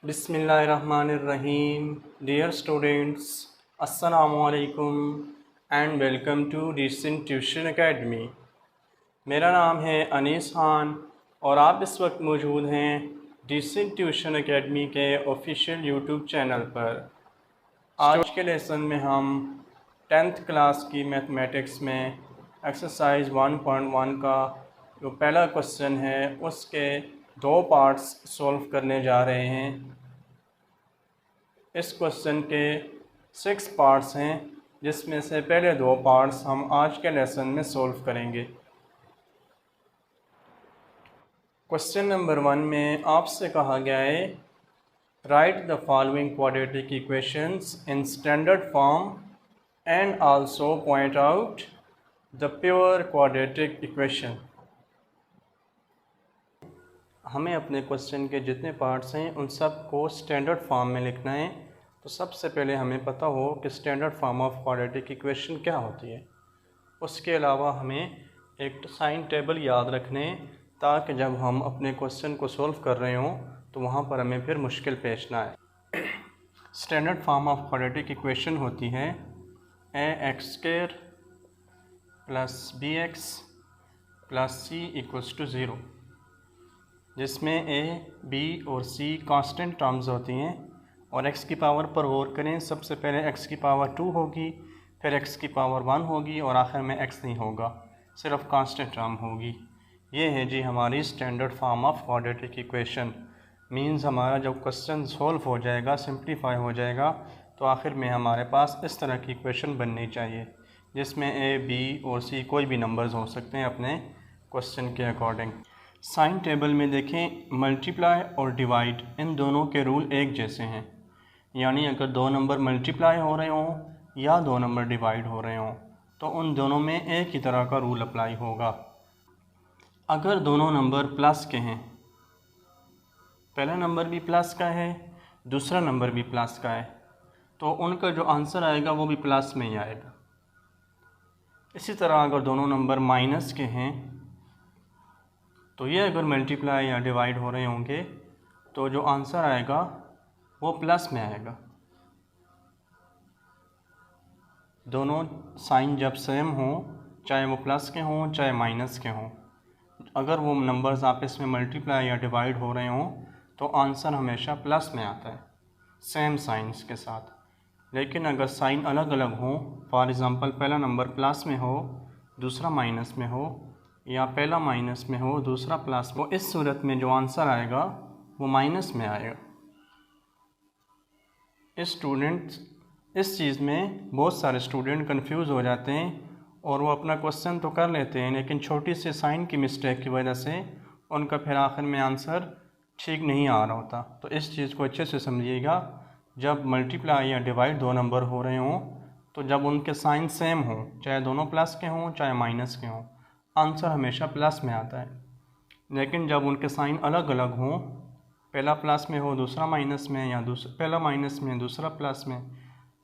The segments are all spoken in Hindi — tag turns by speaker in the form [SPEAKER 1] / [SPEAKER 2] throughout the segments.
[SPEAKER 1] बिस्मिल्लाहिर्रहमानिर्रहीम। डियर स्टूडेंट्स, अस्सलामु अलैकुम and welcome to decent tuition academy. मेरा नाम है अनीस खान और आप इस वक्त मौजूद हैं डिसेंट ट्यूशन एकेडमी के ऑफिशियल यूट्यूब चैनल पर। आज के लेसन में हम 10th क्लास की मैथमेटिक्स में एक्सरसाइज 1.1 का जो पहला क्वेश्चन है उसके दो पार्ट्स सॉल्व करने जा रहे हैं। इस क्वेश्चन के 6 पार्ट्स हैं, जिसमें से पहले दो पार्ट्स हम आज के लेसन में सॉल्व करेंगे। क्वेश्चन नंबर 1 में आपसे कहा गया है right the following quadratic equations in standard form and also point out the pure quadratic equation. हमें अपने क्वेश्चन के जितने पार्ट्स हैं उन सब को स्टैंडर्ड फॉर्म में लिखना है। तो सबसे पहले हमें पता हो कि standard form of quadratic equation क्या होती है। उसके अलावा हमें एक साइन टेबल याद रखने, ताकि जब हम अपने क्वेश्चन को सॉल्व कर रहे हों तो वहाँ पर हमें फिर मुश्किल पेश ना आए। Standard form of quadratic equation होती है ax² + bx + c = 0, जिसमें a, b और c कांस्टेंट टर्म्स होती हैं। और x की पावर पर गौर करें, सबसे पहले x की पावर 2 होगी, फिर x की पावर 1 होगी और आखिर में x नहीं होगा, सिर्फ कांस्टेंट टर्म होगी। ये है जी हमारी standard form of quadratic equation. Means हमारा जब क्वेश्चन सॉल्व हो जाएगा, सिंप्लीफाई हो जाएगा, तो आखिर में हमारे पास इस तरह की इक्वेशन बननी चाहिए, जिसमें a, b और c कोई भी नंबर्स हो सकते हैं अपने क्वेश्चन के अकॉर्डिंग। साइन टेबल में देखें, मल्टीप्लाई और डिवाइड इन दोनों के रूल एक जैसे हैं। यानी अगर दो नंबर मल्टीप्लाई हो रहे हों या दो नंबर डिवाइड हो रहे हों तो उन दोनों में एक ही तरह का रूल अप्लाई होगा। अगर दोनों नंबर प्लस के हैं, पहला नंबर भी प्लस का है, दूसरा नंबर भी प्लस का है, तो उनका जो आंसर आएगा वो भी प्लस में ही आएगा। इसी तरह अगर दोनों नंबर माइनस के हैं तो ये अगर मल्टीप्लाई या डिवाइड हो रहे होंगे तो जो आंसर आएगा वो प्लस में आएगा। दोनों साइन जब सेम हो, चाहे वो प्लस के हों चाहे माइनस के हों, अगर वो नंबर्स आपस में मल्टीप्लाई या डिवाइड हो रहे हों तो आंसर हमेशा प्लस में आता है सेम साइंस के साथ। लेकिन अगर साइन अलग अलग हों, फॉर एग्ज़ाम्पल पहला नंबर प्लस में हो दूसरा माइनस में हो, या पहला माइनस में हो दूसरा प्लस में हो, इस सूरत में जो आंसर आएगा वो माइनस में आएगा। इस चीज़ में बहुत सारे स्टूडेंट कंफ्यूज हो जाते हैं और वो अपना क्वेश्चन तो कर लेते हैं, लेकिन छोटी सी साइन की मिस्टेक की वजह से उनका फिर आखिर में आंसर ठीक नहीं आ रहा होता। तो इस चीज़ को अच्छे से समझिएगा। जब मल्टीप्लाई या डिवाइड दो नंबर हो रहे हों तो जब उनके साइन सेम हों, चाहे दोनों प्लस के हों चाहे माइनस के हों, आंसर हमेशा प्लस में आता है। लेकिन जब उनके साइन अलग अलग हों, पहला प्लस में हो दूसरा माइनस में, या पहला माइनस में दूसरा प्लस में,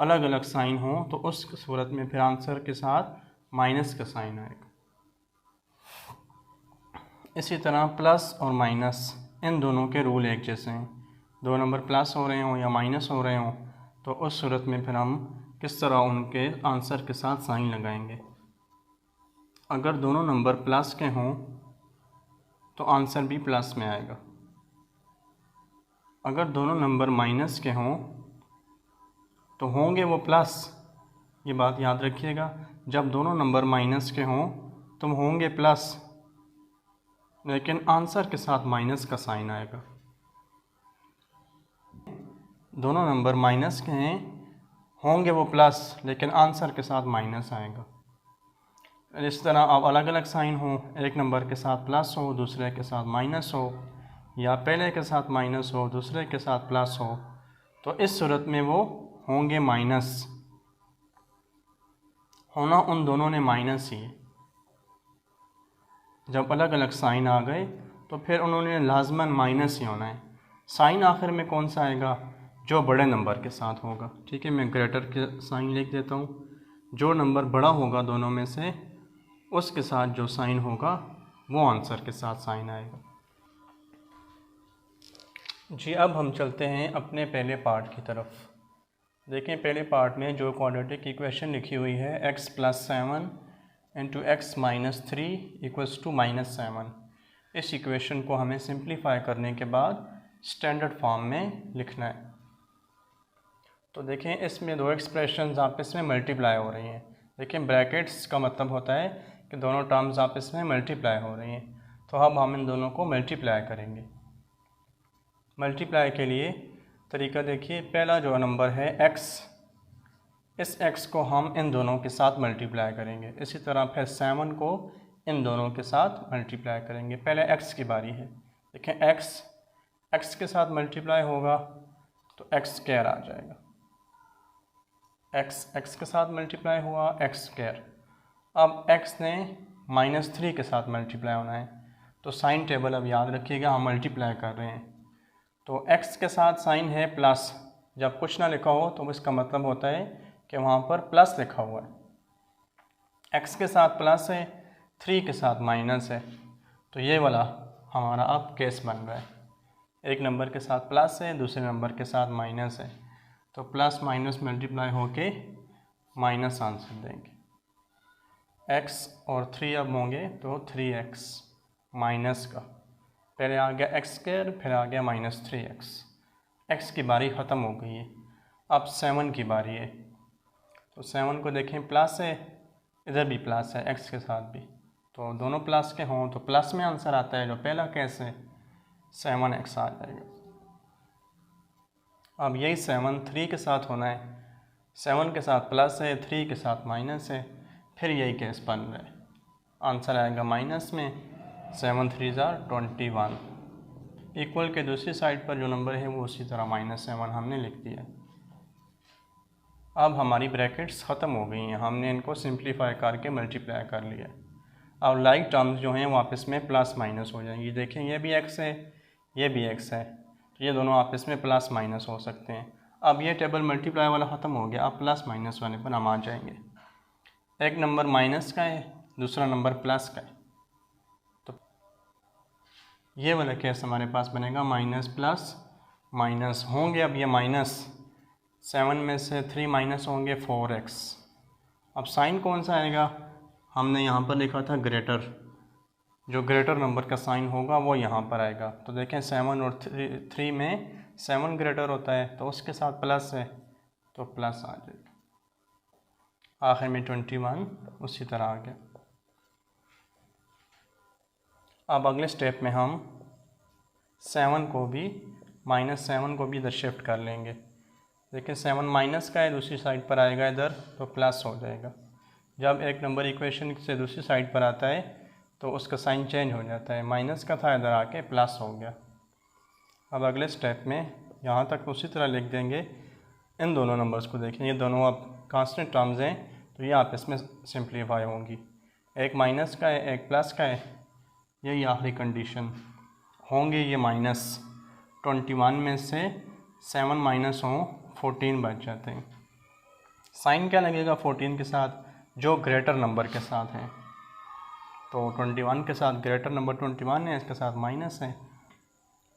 [SPEAKER 1] अलग अलग साइन हो, तो उस सूरत में फिर आंसर के साथ माइनस का साइन आएगा। इसी तरह प्लस और माइनस इन दोनों के रूल एक जैसे हैं। दो नंबर प्लस हो रहे हों या माइनस हो रहे हों तो उस सूरत में फिर हम किस तरह उनके आंसर के साथ साइन लगाएंगे। अगर दोनों नंबर प्लस के हों तो आंसर भी प्लस में आएगा। अगर दोनों नंबर माइनस के हों तो होंगे वो प्लस, ये बात याद रखिएगा। जब दोनों नंबर माइनस के हों तो होंगे प्लस, लेकिन आंसर के साथ माइनस का साइन आएगा। दोनों नंबर माइनस के हैं, होंगे वो प्लस, लेकिन आंसर के साथ माइनस आएगा। इस तरह अब अलग अलग साइन हो, एक नंबर के साथ प्लस हो दूसरे के साथ माइनस हो, या पहले के साथ माइनस हो दूसरे के साथ प्लस हो, तो इस सूरत में वो होंगे माइनस। होना उन दोनों ने माइनस ही। जब अलग अलग साइन आ गए तो फिर उन्होंने लाजमन माइनस ही होना है। साइन आखिर में कौन सा आएगा? जो बड़े नंबर के साथ होगा। ठीक है, मैं ग्रेटर के साइन लिख देता हूँ। जो नंबर बड़ा होगा दोनों में से, उसके साथ जो साइन होगा वो आंसर के साथ साइन आएगा। जी, अब हम चलते हैं अपने पहले पार्ट की तरफ। देखें, पहले पार्ट में जो क्वाड्रेटिक इक्वेशन लिखी हुई है x + 7 × x - 3 = -7, इस इक्वेशन को हमें सिंप्लीफाई करने के बाद स्टैंडर्ड फॉर्म में लिखना है। तो देखें, इसमें दो एक्सप्रेशंस आपस में मल्टीप्लाई हो रही हैं। देखें, ब्रैकेट्स का मतलब होता है कि दोनों टर्म्स आपस में मल्टीप्लाई हो रही हैं। तो अब हम इन दोनों को मल्टीप्लाई करेंगे। मल्टीप्लाई के लिए तरीका देखिए, पहला जो नंबर है x, इस x को हम इन दोनों के साथ मल्टीप्लाई करेंगे। इसी तरह फिर 7 को इन दोनों के साथ मल्टीप्लाई करेंगे। पहले x की बारी है। देखें, x के साथ मल्टीप्लाई होगा तो x² आ जाएगा। x के साथ मल्टीप्लाई हुआ x²। अब x ने -3 के साथ मल्टीप्लाई होना है, तो साइन टेबल अब याद रखिएगा, हम मल्टीप्लाई कर रहे हैं। तो x के साथ साइन है प्लस। जब कुछ ना लिखा हो तो इसका मतलब होता है कि वहाँ पर प्लस लिखा हुआ है। x के साथ प्लस है, 3 के साथ माइनस है, तो ये वाला हमारा अब केस बन रहा है। एक नंबर के साथ प्लस है, दूसरे नंबर के साथ माइनस है, तो प्लस माइनस मल्टीप्लाई होके माइनस आंसर देंगे। x और 3 अब होंगे तो 3x माइनस का, पहले आ गया x², फिर आ गया -3x। x की बारी ख़त्म हो गई है। अब 7 की बारी है। तो 7 को देखें, प्लस है, इधर भी प्लस है x के साथ भी, तो दोनों प्लस के हों तो प्लस में आंसर आता है। जो पहला केस है 7x आ जाएगा। अब यही 7 3 के साथ होना है। 7 के साथ प्लस है, 3 के साथ माइनस है, फिर यही केस बन रहा है। आंसर आएगा माइनस में। 7 3 21। इक्वल के दूसरी साइड पर जो नंबर है वो उसी तरह -7 हमने लिख दिया। अब हमारी ब्रैकेट्स ख़त्म हो गई हैं, हमने इनको सिंप्लीफाई करके मल्टीप्लाई कर लिया। अब लाइक टर्म्स जो हैं वो आपस में प्लस माइनस हो जाएंगी। देखें, ये भी x है, ये भी x है, तो ये दोनों आपस में प्लस माइनस हो सकते हैं। अब ये टेबल मल्टीप्लाई वाला ख़त्म हो गया, अब प्लस माइनस वाले पर हम आ जाएंगे। एक नंबर माइनस का है, दूसरा नंबर प्लस का है, तो ये वाला केस हमारे पास बनेगा माइनस प्लस माइनस होंगे। अब ये -7 में से 3 माइनस होंगे 4x। अब साइन कौन सा आएगा? हमने यहाँ पर लिखा था ग्रेटर, जो ग्रेटर नंबर का साइन होगा वो यहाँ पर आएगा। तो देखें, 7 और 3 में 7 ग्रेटर होता है, तो उसके साथ प्लस है तो प्लस आ जाएगा। आखिर में 21 उसी तरह आ गया। अब अगले स्टेप में हम 7 को भी -7 को भी इधर शिफ्ट कर लेंगे। देखिए, 7 माइनस का है, दूसरी साइड पर आएगा इधर तो प्लस हो जाएगा। जब एक नंबर इक्वेशन से दूसरी साइड पर आता है तो उसका साइन चेंज हो जाता है, माइनस का था इधर आके प्लस हो गया। अब अगले स्टेप में यहाँ तक उसी तरह लिख देंगे। इन दोनों नंबर्स को देखें, ये दोनों अब कांस्टेंट टर्म्स हैं, तो ये आपस में सिंप्लीफाई होंगी। एक माइनस का है, एक प्लस का है, यही आखिरी कंडीशन होंगे। ये -21 में से 7 माइनस हों 14 बच जाते हैं। साइन क्या लगेगा 14 के साथ? जो ग्रेटर नंबर के साथ है, तो 21 के साथ ग्रेटर नंबर 21 है, इसके साथ माइनस है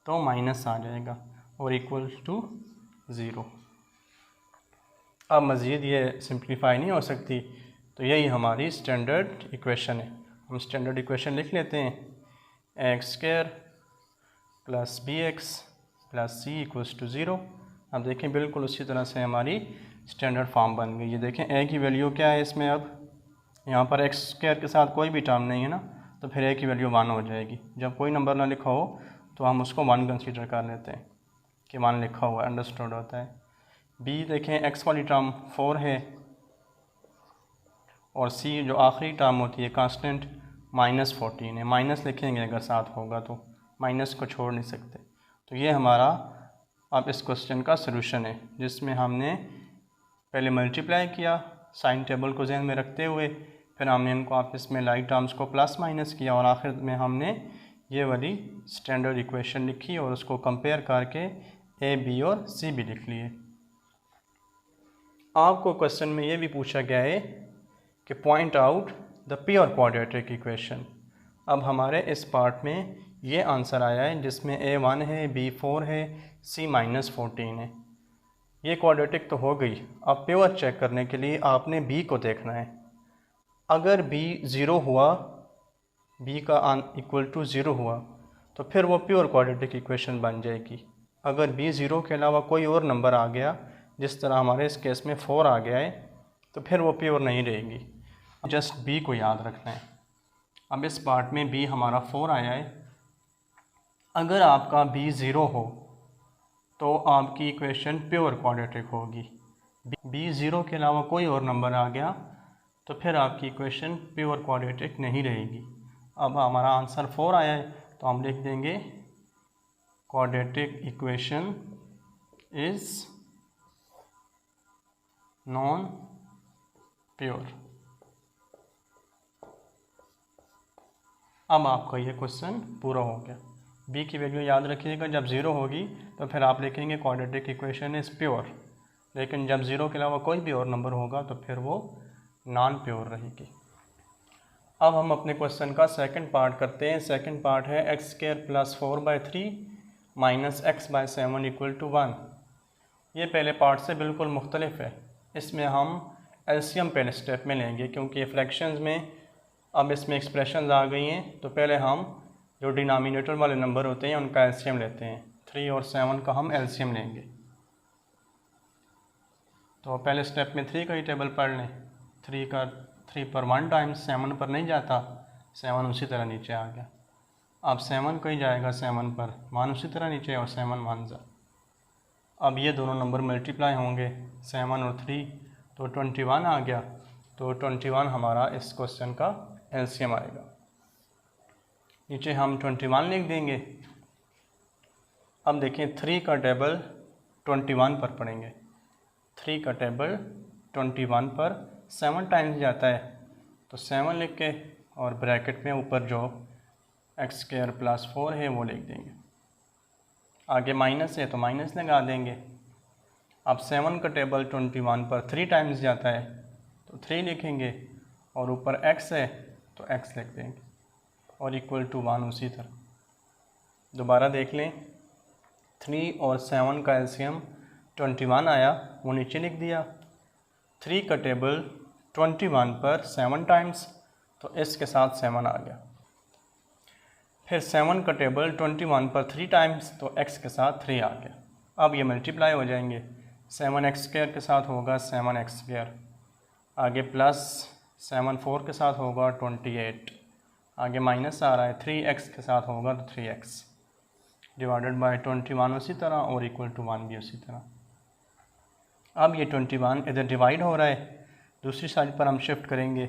[SPEAKER 1] तो माइनस आ जाएगा और इक्वल टू 0। अब मज़ीद ये सिंप्लीफाई नहीं हो सकती, तो यही हमारी स्टैंडर्ड इक्वेशन है। हम स्टैंडर्ड इक्वेशन लिख लेते हैं। x² + bx + c = 0। अब देखें, बिल्कुल उसी तरह से हमारी स्टैंडर्ड फॉर्म बन गई। ये देखें, a की वैल्यू क्या है इसमें? अब यहाँ पर x² के साथ कोई भी टर्म नहीं है ना, तो फिर a की वैल्यू 1 हो जाएगी। जब कोई नंबर ना लिखा हो तो हम उसको 1 कंसीडर कर लेते हैं कि 1 लिखा हुआ है, अंडरस्टूड होता है। b देखें, x वाली टर्म 4 है और c जो आखिरी टर्म होती है कांस्टेंट -14 है। माइनस लिखेंगे अगर साथ होगा तो, माइनस को छोड़ नहीं सकते। तो ये हमारा अब इस क्वेश्चन का सलूशन है, जिसमें हमने पहले मल्टीप्लाई किया साइन टेबल को जहन में रखते हुए, फिर हमने इनको आपस में लाइक टर्म्स को प्लस माइनस किया और आखिर में हमने ये वाली स्टैंडर्ड इक्वेशन लिखी और उसको कंपेयर करके a, b और c भी लिख लिए। आपको क्वेश्चन में ये भी पूछा गया है कि point out the pure quadratic equation. अब हमारे इस पार्ट में ये आंसर आया है जिसमें A1 है, B4 है, C-14 है। ये क्वाड्रेटिक तो हो गई। अब प्योर चेक करने के लिए आपने B को देखना है। अगर B 0 हुआ, B का इक्वल टू 0 हुआ, तो फिर वो प्योर क्वाड्रेटिक इक्वेशन बन जाएगी। अगर B 0 के अलावा कोई और नंबर आ गया, जिस तरह हमारे इस केस में 4 आ गया है, तो फिर वो प्योर नहीं रहेगी। जस्ट B को याद रखना है। अब इस पार्ट में B हमारा 4 आया है। अगर आपका B 0 हो तो आपकी इक्वेशन प्योर क्वाड्रेटिक होगी। B 0 के अलावा कोई और नंबर आ गया तो फिर आपकी इक्वेशन प्योर क्वाड्रेटिक नहीं रहेगी। अब हमारा आंसर 4 आया है तो हम लिख देंगे quadratic equation is non pure. अब आपका ये क्वेश्चन पूरा हो गया। B की वैल्यू याद रखिएगा, जब 0 होगी तो फिर आप लिखेंगे क्वाड्रेटिक इक्वेशन इज़ प्योर, लेकिन जब 0 के अलावा कोई भी और नंबर होगा तो फिर वो नॉन प्योर रहेगी। अब हम अपने क्वेश्चन का सेकंड पार्ट करते हैं। सेकंड पार्ट है x² + 4/3 - x/7 = 1। ये पहले पार्ट से बिल्कुल मुख्तलिफ है। इसमें हम एलसीएम पहले स्टेप में लेंगे, क्योंकि फ्रैक्शंस में अब इसमें एक्सप्रेशंस आ गई हैं, तो पहले हम जो डिनोमिनेटर वाले नंबर होते हैं उनका एलसीएम लेते हैं। 3 और 7 का हम एलसीएम लेंगे। तो पहले स्टेप में 3 का ही टेबल पढ़ लें। 3 पर 1 टाइम्स 7 पर नहीं जाता, 7 उसी तरह नीचे आ गया। अब 7 का ही जाएगा 7 पर, 1 उसी तरह नीचे और 7 1 जा। अब ये दोनों नंबर मल्टीप्लाई होंगे, 7 और 3, तो 21 आ गया। तो 21 हमारा इस क्वेश्चन का एलसीएम आएगा। नीचे हम 21 लिख देंगे। अब देखें 3 का टेबल 21 पर पढ़ेंगे। 3 का टेबल 21 पर 7 टाइम्स जाता है, तो 7 लिख के और ब्रैकेट में ऊपर जो x² + 4 है वो लिख देंगे। आगे माइनस है तो माइनस लगा देंगे। अब 7 का टेबल 21 पर 3 टाइम्स जाता है, तो 3 लिखेंगे और ऊपर x है तो x लिख देंगे और = 1 उसी तरह। दोबारा देख लें, 3 और 7 का एलसीएम 21 आया, वो नीचे लिख दिया। 3 का टेबल 21 पर 7 टाइम्स, तो इसके साथ 7 आ गया। फिर 7 का टेबल 21 पर 3 टाइम्स, तो x के साथ 3 आ गया। अब ये मल्टीप्लाई हो जाएंगे। 7x² के साथ होगा 7x², आगे प्लस 7 4 के साथ होगा 28, आगे माइनस आ रहा है 3x के साथ होगा तो 3x डिवाइडेड बाय 21 उसी तरह और = 1 भी उसी तरह। अब ये 21 इधर डिवाइड हो रहा है, दूसरी साइड पर हम शिफ्ट करेंगे।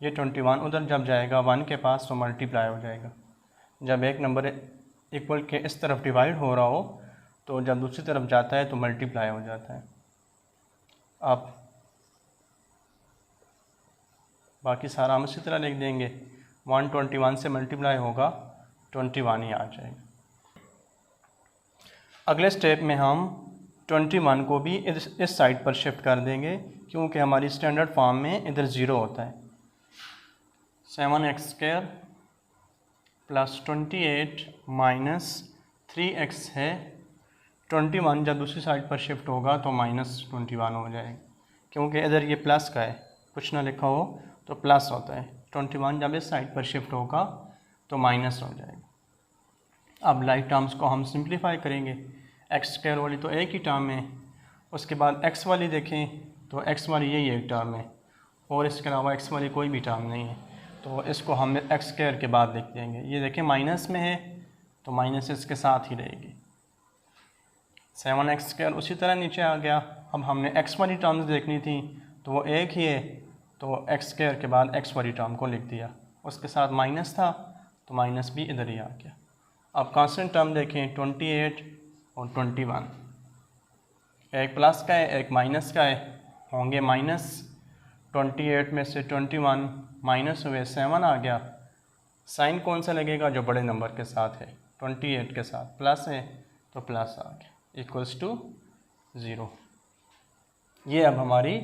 [SPEAKER 1] ये 21 उधर जब जाएगा 1 के पास तो मल्टीप्लाई हो जाएगा। जब एक नंबर इक्वल के इस तरफ डिवाइड हो रहा हो तो जब दूसरी तरफ जाता है तो मल्टीप्लाई हो जाता है। अब बाकी सारा हम इसी तरह लिख देंगे। 121 से मल्टीप्लाई होगा 21 ही आ जाएगा। अगले स्टेप में हम 21 को भी इस साइड पर शिफ्ट कर देंगे, क्योंकि हमारी स्टैंडर्ड फॉर्म में इधर 0 होता है। 7x² + 28 - 3x है। 21 जब दूसरी साइड पर शिफ्ट होगा तो -21 हो जाएगा, क्योंकि इधर ये प्लस का है, कुछ ना लिखा हो तो प्लस होता है। 21 जब इस साइड पर शिफ्ट होगा तो माइनस हो जाएगा। अब लाइक टर्म्स को हम सिंप्लीफाई करेंगे। x² वाली तो एक ही टर्म है, उसके बाद x वाली देखें तो x वाली यही एक टर्म है और इसके अलावा x वाली कोई भी टर्म नहीं है, तो इसको हम x² के बाद लिख देंगे। ये देखें माइनस में है तो माइनस इसके साथ ही रहेगी। 7x² उसी तरह नीचे आ गया। अब हमने x वाली टर्म्स देखनी थी तो वो एक ही है, तो x² के बाद x वाली टर्म को लिख दिया। उसके साथ माइनस था तो माइनस भी इधर ही आ गया। अब कांस्टेंट टर्म देखें 28 और 21, एक प्लस का है एक माइनस का है, होंगे माइनस। 28 में से 21 माइनस हुए 7 आ गया। साइन कौन सा लगेगा? जो बड़े नंबर के साथ है। 28 के साथ प्लस है तो प्लस आ गया =0। ये अब हमारी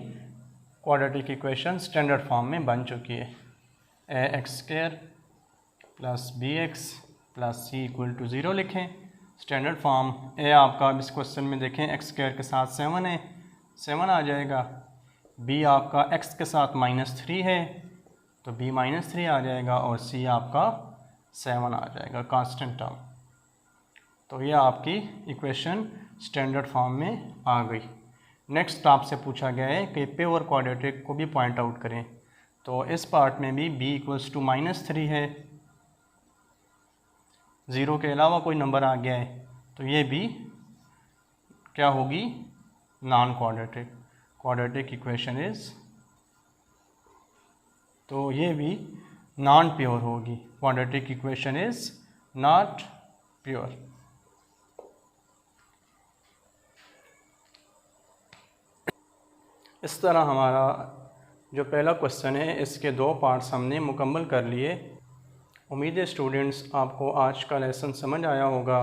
[SPEAKER 1] क्वाड्रेटिक इक्वेशन स्टैंडर्ड फॉर्म में बन चुकी है। A X square plus B X plus C equal to 0 लिखें। स्टैंडर्ड फॉर्म ए आपका इस क्वेश्चन में देखें एक्स स्क्वायर के साथ 7 है, 7 आ जाएगा। बी आपका एक्स के साथ -3 है तो बी -3 आ जाएगा, और सी आपका 7 आ जाएगा कांस्टेंट टर्म। तो ये आपकी इक्वेशन स्टैंडर्ड फॉर्म में आ गई। नेक्स्ट आपसे पूछा गया है कि प्योर क्वाड्रेटिक को भी पॉइंट आउट करें। तो इस पार्ट में भी b इक्वल्स टू -3 है, 0 के अलावा कोई नंबर आ गया है तो ये भी क्या होगी, non quadratic. Quadratic equation is, तो ये भी नॉन प्योर होगी। Quadratic equation is not pure. इस तरह हमारा जो पहला क्वेश्चन है इसके 2 पार्ट्स हमने मुकम्मल कर लिए। उम्मीद है स्टूडेंट्स आपको आज का लेसन समझ आया होगा।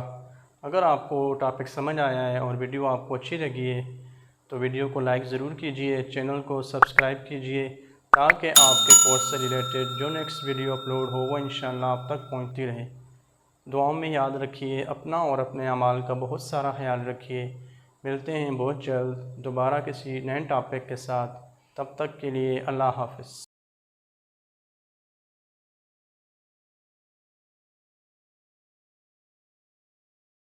[SPEAKER 1] अगर आपको टॉपिक समझ आया है और वीडियो आपको अच्छी लगी है तो वीडियो को लाइक ज़रूर कीजिए, चैनल को सब्सक्राइब कीजिए, ताकि आपके कोर्स से रिलेटेड जो नेक्स्ट वीडियो अपलोड हो वो इंशाल्लाह आप तक पहुंचती रहे। दुआओं में याद रखिए, अपना और अपने अमाल का बहुत सारा ख्याल रखिए। मिलते हैं बहुत जल्द दोबारा किसी नए टॉपिक के साथ। तब तक के लिए अल्लाह हाफ़िज़।